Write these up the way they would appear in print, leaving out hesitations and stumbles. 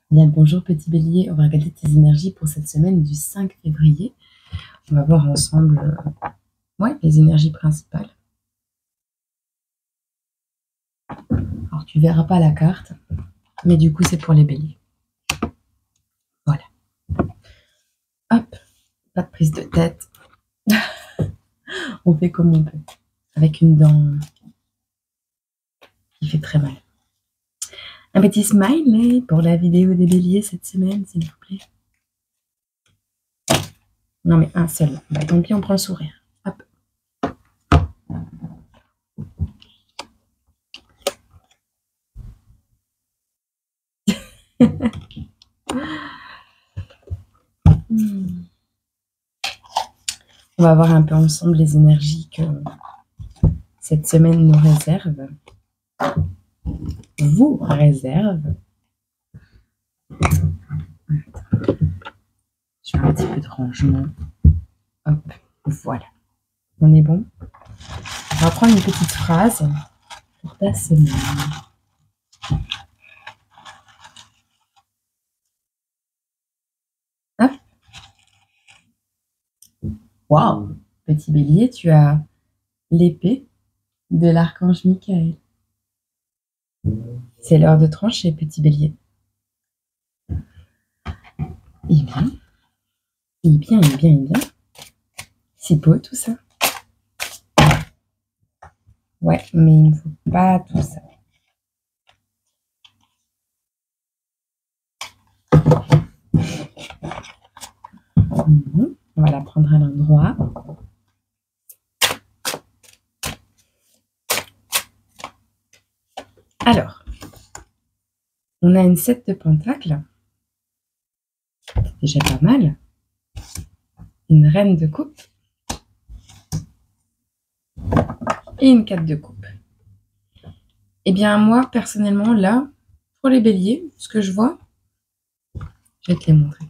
Bien, bonjour petit bélier, on va regarder tes énergies pour cette semaine du 5 février. On va voir ensemble les énergies principales. Alors tu verras pas la carte, mais du coup c'est pour les béliers. Voilà. Hop, pas de prise de tête. On fait comme on peut, avec une dent qui fait très mal. Un petit smiley pour la vidéo des béliers cette semaine, s'il vous plaît. Non mais un seul. Bah, tant pis, on prend le sourire. Hop. On va voir un peu ensemble les énergies que cette semaine nous réserve. Vous réserve. Je fais un petit peu de rangement. Hop, voilà. On est bon. On va prendre une petite phrase pour ta semaine. Hop. Waouh, petit bélier, tu as l'épée de l'archange Michael. C'est l'heure de trancher, petit bélier. Eh bien, eh bien, eh bien, eh bien. C'est beau tout ça. Ouais, mais il ne faut pas tout ça. On va la prendre à l'endroit. Alors, on a une 7 de pentacles. Déjà pas mal. Une reine de coupe. Et une 4 de coupe. Eh bien, moi, personnellement, là, pour les béliers, ce que je vois, je vais te les montrer.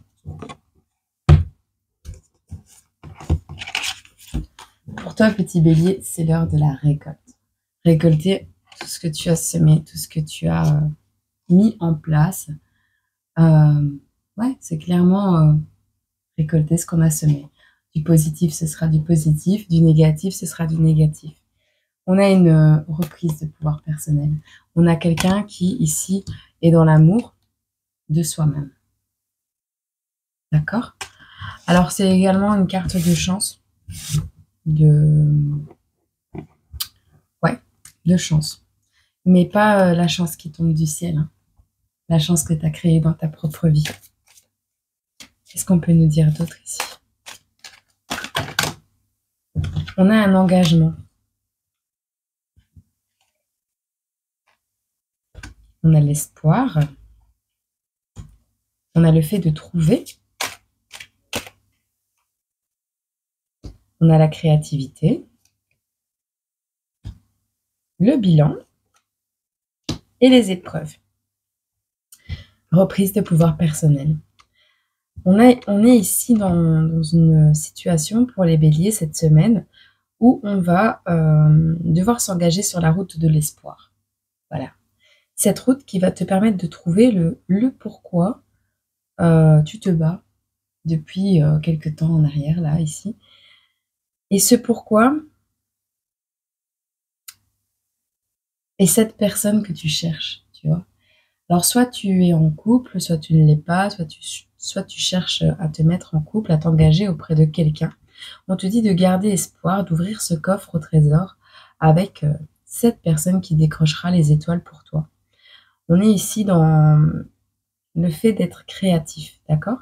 Pour toi, petit bélier, c'est l'heure de la récolte. Récolter tout ce que tu as semé, tout ce que tu as mis en place. C'est clairement récolter ce qu'on a semé. Du positif, ce sera du positif. Du négatif, ce sera du négatif. On a une reprise de pouvoir personnel. On a quelqu'un qui, ici, est dans l'amour de soi-même. D'accord? Alors, c'est également une carte de chance. De chance. Mais pas la chance qui tombe du ciel. Hein. La chance que tu as créée dans ta propre vie. Qu'est-ce qu'on peut nous dire d'autre ici? On a un engagement. On a l'espoir. On a le fait de trouver. On a la créativité. Le bilan. Et les épreuves. Reprise de pouvoir personnel. On est ici dans une situation pour les béliers cette semaine où on va devoir s'engager sur la route de l'espoir. Voilà. Cette route qui va te permettre de trouver le pourquoi tu te bats depuis quelque temps en arrière, là, ici. Et ce pourquoi est cette personne que tu cherches, tu vois. Alors, soit tu es en couple, soit tu ne l'es pas, soit tu cherches à te mettre en couple, à t'engager auprès de quelqu'un. On te dit de garder espoir, d'ouvrir ce coffre au trésor avec cette personne qui décrochera les étoiles pour toi. On est ici dans le fait d'être créatif, d'accord?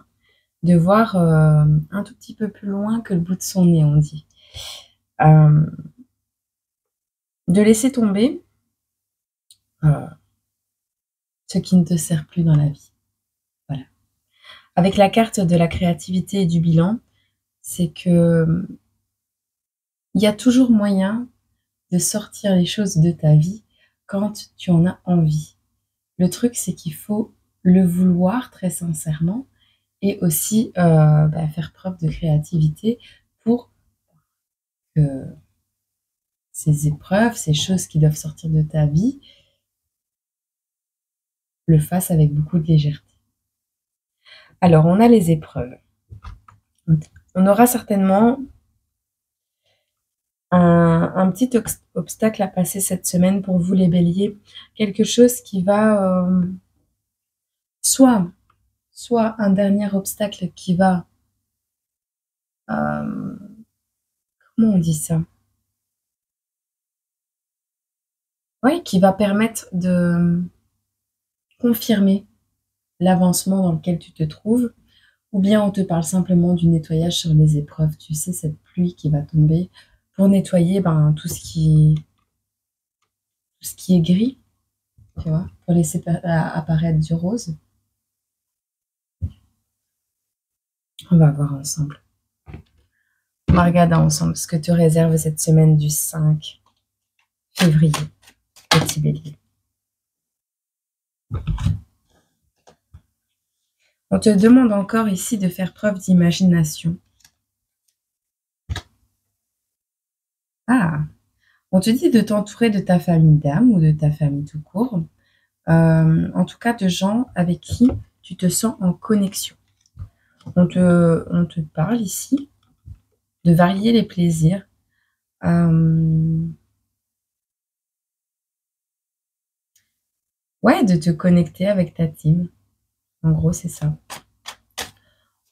De voir un tout petit peu plus loin que le bout de son nez, on dit. De laisser tomber ce qui ne te sert plus dans la vie. Voilà. Avec la carte de la créativité et du bilan, c'est que il y a toujours moyen de sortir les choses de ta vie quand tu en as envie. Le truc, c'est qu'il faut le vouloir très sincèrement et aussi faire preuve de créativité pour que ces épreuves, ces choses qui doivent sortir de ta vie, le fassent avec beaucoup de légèreté. Alors, on a les épreuves. On aura certainement un petit obstacle à passer cette semaine pour vous les béliers. Quelque chose qui va, soit un dernier obstacle qui va, comment on dit ça? Oui, qui va permettre de confirmer l'avancement dans lequel tu te trouves, ou bien on te parle simplement du nettoyage sur les épreuves. Tu sais, cette pluie qui va tomber pour nettoyer tout ce qui est gris, tu vois, pour laisser apparaître du rose. On va voir ensemble. On va regarder ensemble ce que te réserve cette semaine du 5 février, petit bélier. On te demande encore ici de faire preuve d'imagination. Ah, on te dit de t'entourer de ta famille d'âme ou de ta famille tout court. En tout cas, de gens avec qui tu te sens en connexion. On te parle ici de varier les plaisirs. Ouais, de te connecter avec ta team. En gros, c'est ça.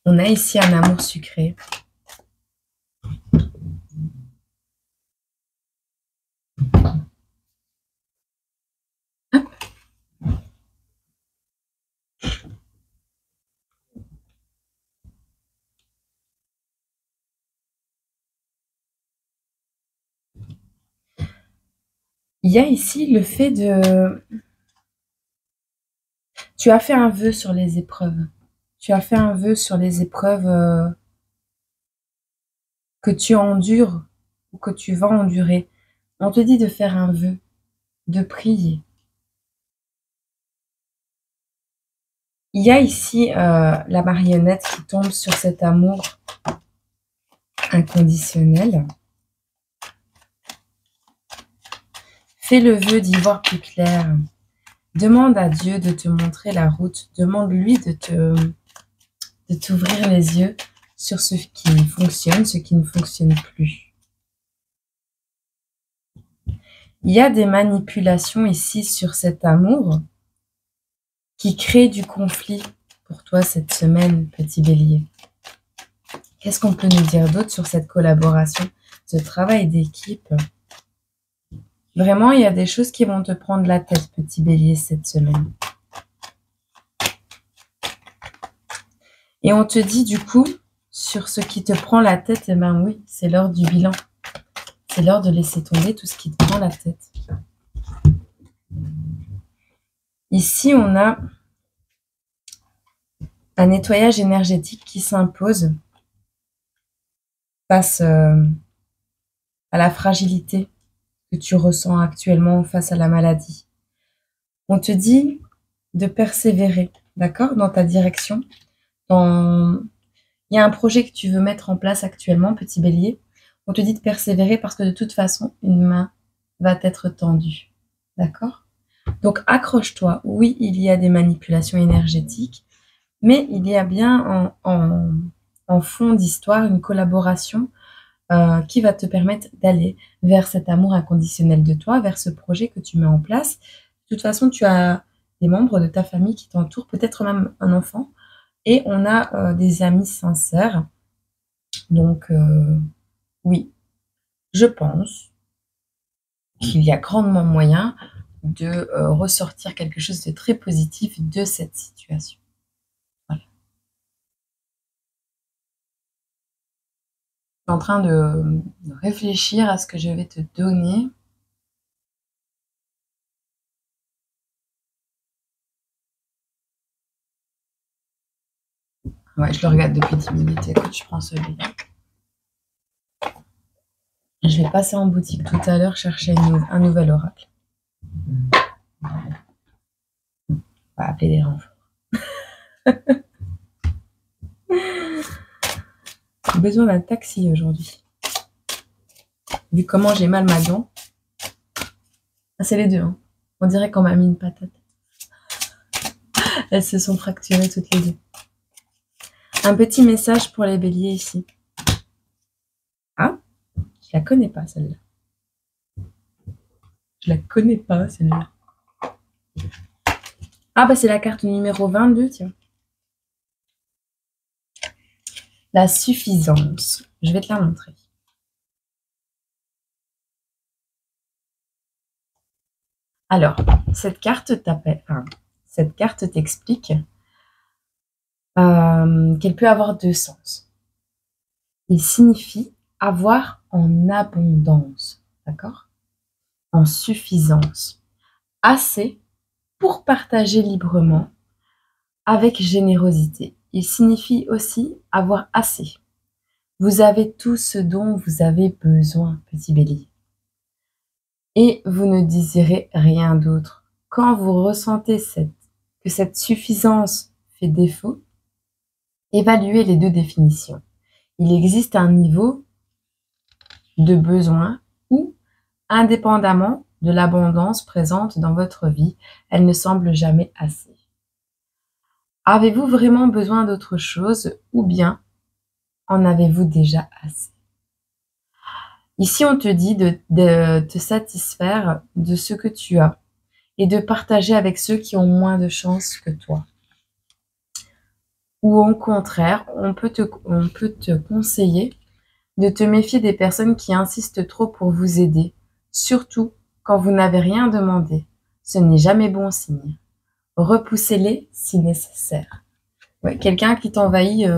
On a ici un amour sucré. Hop. Il y a ici le fait de... Tu as fait un vœu sur les épreuves. Tu as fait un vœu sur les épreuves que tu endures ou que tu vas endurer. On te dit de faire un vœu, de prier. Il y a ici la marionnette qui tombe sur cet amour inconditionnel. Fais le vœu d'y voir plus clair. Demande à Dieu de te montrer la route. Demande-lui de t'ouvrir les yeux sur ce qui fonctionne, ce qui ne fonctionne plus. Il y a des manipulations ici sur cet amour qui crée du conflit pour toi cette semaine, petit bélier. Qu'est-ce qu'on peut nous dire d'autre sur cette collaboration, ce travail d'équipe? Vraiment, il y a des choses qui vont te prendre la tête, petit bélier, cette semaine. Et on te dit du coup, sur ce qui te prend la tête, eh ben oui, c'est l'heure du bilan. C'est l'heure de laisser tomber tout ce qui te prend la tête. Ici, on a un nettoyage énergétique qui s'impose face à la fragilité que tu ressens actuellement face à la maladie. On te dit de persévérer, d'accord, dans ta direction. Il y a un projet que tu veux mettre en place actuellement, petit bélier. On te dit de persévérer parce que de toute façon, une main va être tendue, d'accord? Donc, accroche-toi. Oui, il y a des manipulations énergétiques, mais il y a bien en fond d'histoire une collaboration qui va te permettre d'aller vers cet amour inconditionnel de toi, vers ce projet que tu mets en place. De toute façon, tu as des membres de ta famille qui t'entourent, peut-être même un enfant, et on a des amis sincères. Donc, oui, je pense qu'il y a grandement moyen de ressortir quelque chose de très positif de cette situation. Voilà. Je suis en train de réfléchir à ce que je vais te donner. Ouais, je le regarde depuis 10 minutes. Écoute, je prends celui-là. Je vais passer en boutique tout à l'heure chercher un nouvel oracle. On va appeler des renforts. J'ai besoin d'un taxi aujourd'hui. Vu comment j'ai mal ma dent. Ah, c'est les deux. Hein. On dirait qu'on m'a mis une patate. Elles se sont fracturées toutes les deux. Un petit message pour les béliers ici. Ah, je la connais pas celle-là. Je la connais pas celle-là. Ah bah c'est la carte numéro 22, tiens. La suffisance. Je vais te la montrer. Alors, cette carte t'explique qu'elle peut avoir deux sens. Il signifie avoir en abondance, d'accord? En suffisance. Assez pour partager librement, avec générosité. Il signifie aussi avoir assez. Vous avez tout ce dont vous avez besoin, petit bélier. Et vous ne désirez rien d'autre. Quand vous ressentez que cette suffisance fait défaut, évaluez les deux définitions. Il existe un niveau de besoin où, indépendamment de l'abondance présente dans votre vie, elle ne semble jamais assez. Avez-vous vraiment besoin d'autre chose ou bien en avez-vous déjà assez? Ici, on te dit de te satisfaire de ce que tu as et de partager avec ceux qui ont moins de chance que toi. Ou au contraire, on peut te conseiller de te méfier des personnes qui insistent trop pour vous aider, surtout quand vous n'avez rien demandé. Ce n'est jamais bon signe. Repoussez-les si nécessaire. Ouais, quelqu'un qui t'envahit,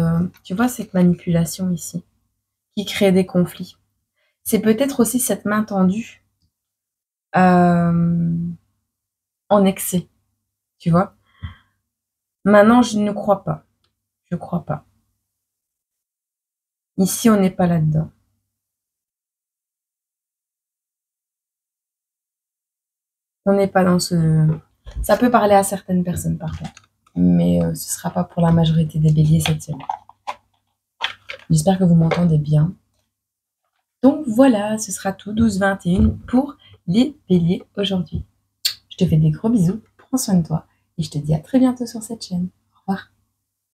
tu vois cette manipulation ici, qui crée des conflits. C'est peut-être aussi cette main tendue en excès, tu vois. Maintenant, je ne crois pas. Je crois pas. Ici, on n'est pas là-dedans. On n'est pas dans ce... Ça peut parler à certaines personnes, par contre. Mais ce ne sera pas pour la majorité des béliers cette semaine. J'espère que vous m'entendez bien. Donc voilà, ce sera tout, 12-21 pour les béliers aujourd'hui. Je te fais des gros bisous, prends soin de toi et je te dis à très bientôt sur cette chaîne. Au revoir.